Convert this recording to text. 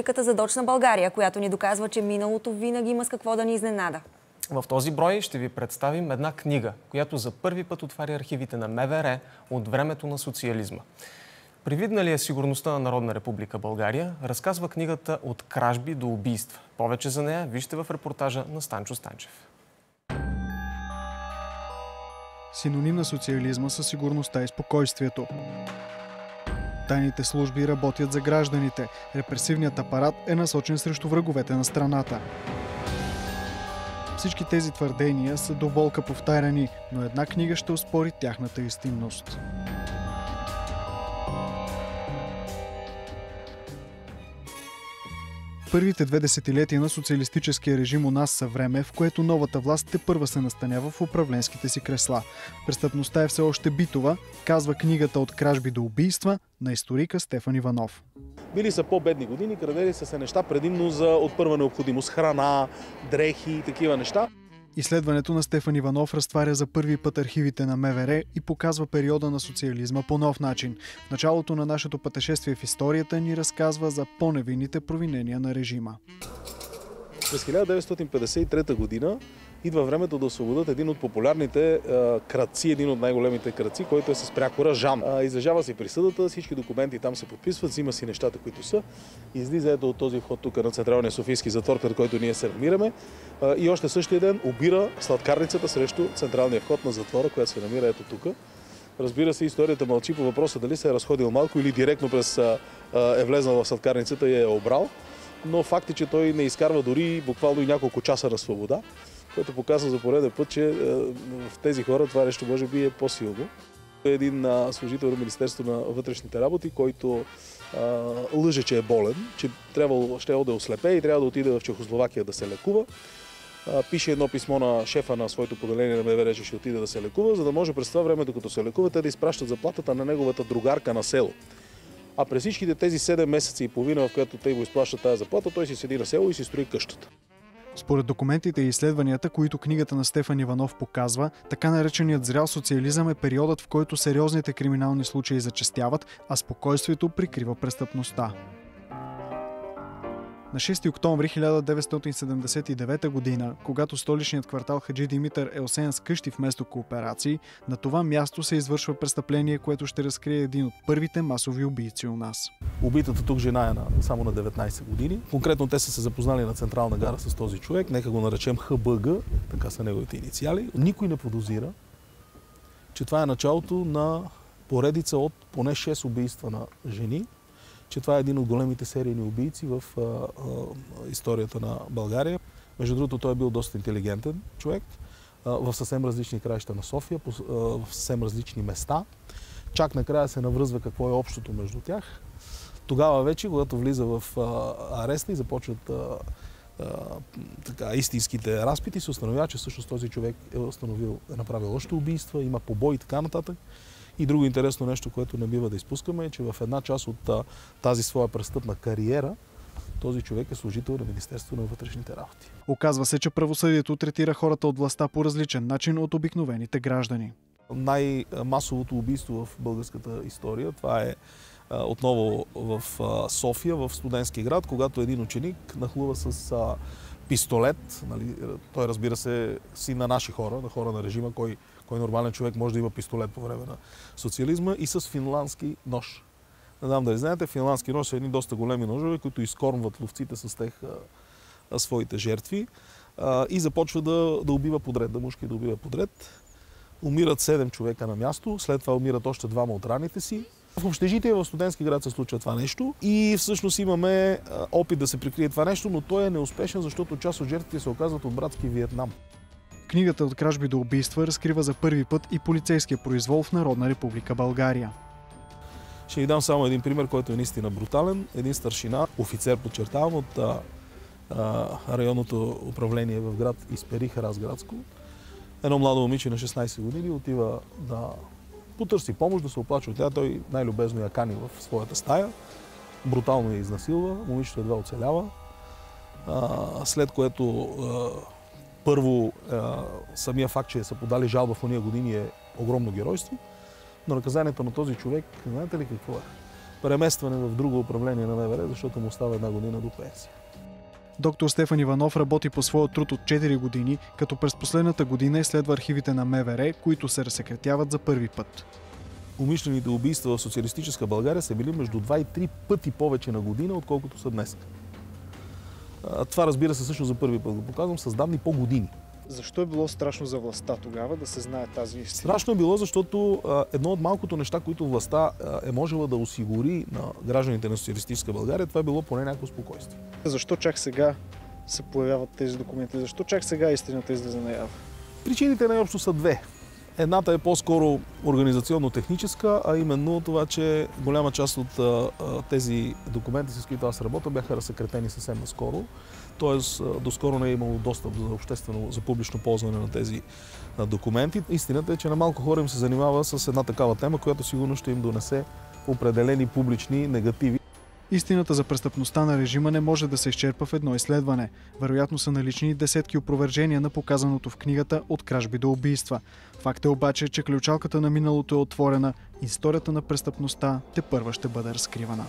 Рубриката "Задочна България", която ни доказва, че миналото винаги има с какво да ни изненада. В този брой ще ви представим една книга, която за първи път отваря архивите на МВР от времето на социализма. Привидна ли е сигурността на Народна република България, разказва книгата "От кражби до убийства". Повече за нея вижте в репортажа на Станчо Станчев. Синоним на социализма са сигурността и спокойствието. Тайните служби работят за гражданите. Репресивният апарат е насочен срещу враговете на страната. Всички тези твърдения са до болка повтаряни, но една книга ще оспори тяхната истинност. Първите 2 десетилетия на социалистическия режим у нас са време, в което новата власт тепърва се настанява в управленските си кресла. Престъпността е все още битова, казва книгата "От кражби до убийства" на историка Стефан Иванов. Били са по-бедни години, крадели са се неща предимно от първа необходимост. Храна, дрехи и такива неща. Изследването на Стефан Иванов разтваря за първи път архивите на МВР и показва периода на социализма по нов начин. В началото на нашето пътешествие в историята ни разказва за по-невинните провинения на режима. През 1953 година идва времето да освободят един от популярните крадци, един от най-големите крадци, който е с прякора Жан. Излежава си присъдата, всички документи там се подписват, взима си нещата, които са. Излиза ето от този вход тук на Централния софийски затвор, пред който ние се намираме. И още същия ден обира сладкарницата срещу централния вход на затвора, която се намира ето тук. Разбира се, историята мълчи по въпроса дали се е разходил малко или директно е влезнал в сладкарницата и е обрал. Но факт е, че той не изкарва дори буквално и няколко часа на свобода, което показва за пореден път, че в тези хора това нещо може би е по-силно. Един служител на Министерството на вътрешните работи, който лъже, че е болен, че ще да ослепее и трябва да отиде в Чехословакия да се лекува. Пише едно писмо на шефа на своето поделение на МВР, че ще отиде да се лекува, за да може през това време, докато се лекува, те да изпращат заплатата на неговата другарка на село. А през всичките тези 7 месеца и половина, в която те го изплащат тази заплата, той си седи на село и си строи къщата. Според документите и изследванията, които книгата на Стефан Иванов показва, така нареченият зрял социализъм е периодът, в който сериозните криминални случаи зачестяват, а спокойствието прикрива престъпността. На 6 октомври 1979 година, когато столичният квартал Хаджи Димитър е осеян с къщи вместо кооперации, на това място се извършва престъпление, което ще разкрие един от първите масови убийци у нас. Убитата тук жена е само на 19 години. Конкретно те са се запознали на Централна гара с този човек. Нека го наречем ХБГ, така са неговите инициали. Никой не подозира, че това е началото на поредица от поне 6 убийства на жени, че това е един от големите серийни убийци в историята на България. Между другото, той е бил доста интелигентен човек, в съвсем различни краища на София, в съвсем различни места. Чак накрая се навръзва какво е общото между тях. Тогава вече, когато влиза в ареста и започват истинските разпити, се установява, че всъщност този човек е направил още убийства, има побой и така нататък. И друго интересно нещо, което не бива да изпускаме, е, че в една част от тази своя престъпна кариера този човек е служител на Министерството на вътрешните работи. Оказва се, че правосъдието третира хората от властта по различен начин от обикновените граждани. Най-масовото убийство в българската история, това е отново в София, в Студентски град, когато един ученик нахлува с пистолет. Нали, той, разбира се, си на наши хора, на хора на режима, кой нормален човек може да има пистолет по време на социализма, и с финландски нож. Не знам дали знаете, финландски нож са едни доста големи ножове, които изкормват ловците с тях своите жертви и започва да убива подред, да мушки да убива подред. Умират 7 човека на място, след това умират още 2 от раните си. В общежитие в Студентски град се случва това нещо и всъщност имаме опит да се прикрие това нещо, но той е неуспешен, защото част от жертвите се оказват от братски Виетнам. Книгата "От кражби до убийства" разкрива за първи път и полицейския произвол в Народна република България. Ще ви дам само един пример, който е наистина брутален. Един старшина, офицер, подчертавам, от районното управление в град Исперих, Разградско. Едно младо момиче на 16 години отива да потърси помощ, да се оплаче от тя. Той най-любезно я кани в своята стая. Брутално я изнасилва. Момичето едва оцелява. След което първо самия факт, че са подали жалба в ония години, е огромно геройство. Но наказанието на този човек, знаете ли какво е? преместване в друго управление на МВР, защото му остава 1 година до пенсия. Доктор Стефан Иванов работи по своя труд от 4 години, като през последната година изследва архивите на МВР, които се разсекретяват за първи път. Умишлените убийства в социалистическа България са били между 2 и 3 пъти повече на година, отколкото са днес. Това, разбира се, също за първи път го показвам с данни по години. Защо е било страшно за властта тогава да се знае тази истина? Страшно е било, защото едно от малкото неща, които властта е можела да осигури на гражданите на социалистическа България, това е било поне някакво спокойствие. Защо чак сега се появяват тези документи? Защо чак сега истината излиза наяве? Причините най-общо са 2. Едната е по-скоро организационно-техническа, а именно това, че голяма част от тези документи, с които аз работя, бяха разсекретени съвсем наскоро. Тоест, доскоро не е имало достъп за обществено, за публично ползване на тези документи. Истината е, че на малко хора им се занимава с една такава тема, която сигурно ще им донесе определени публични негативи. Истината за престъпността на режима не може да се изчерпа в едно изследване. Вероятно са налични десетки опровержения на показаното в книгата "От кражби до убийства". Факт е обаче, че ключалката на миналото е отворена. Историята на престъпността тепърва ще бъде разкривана.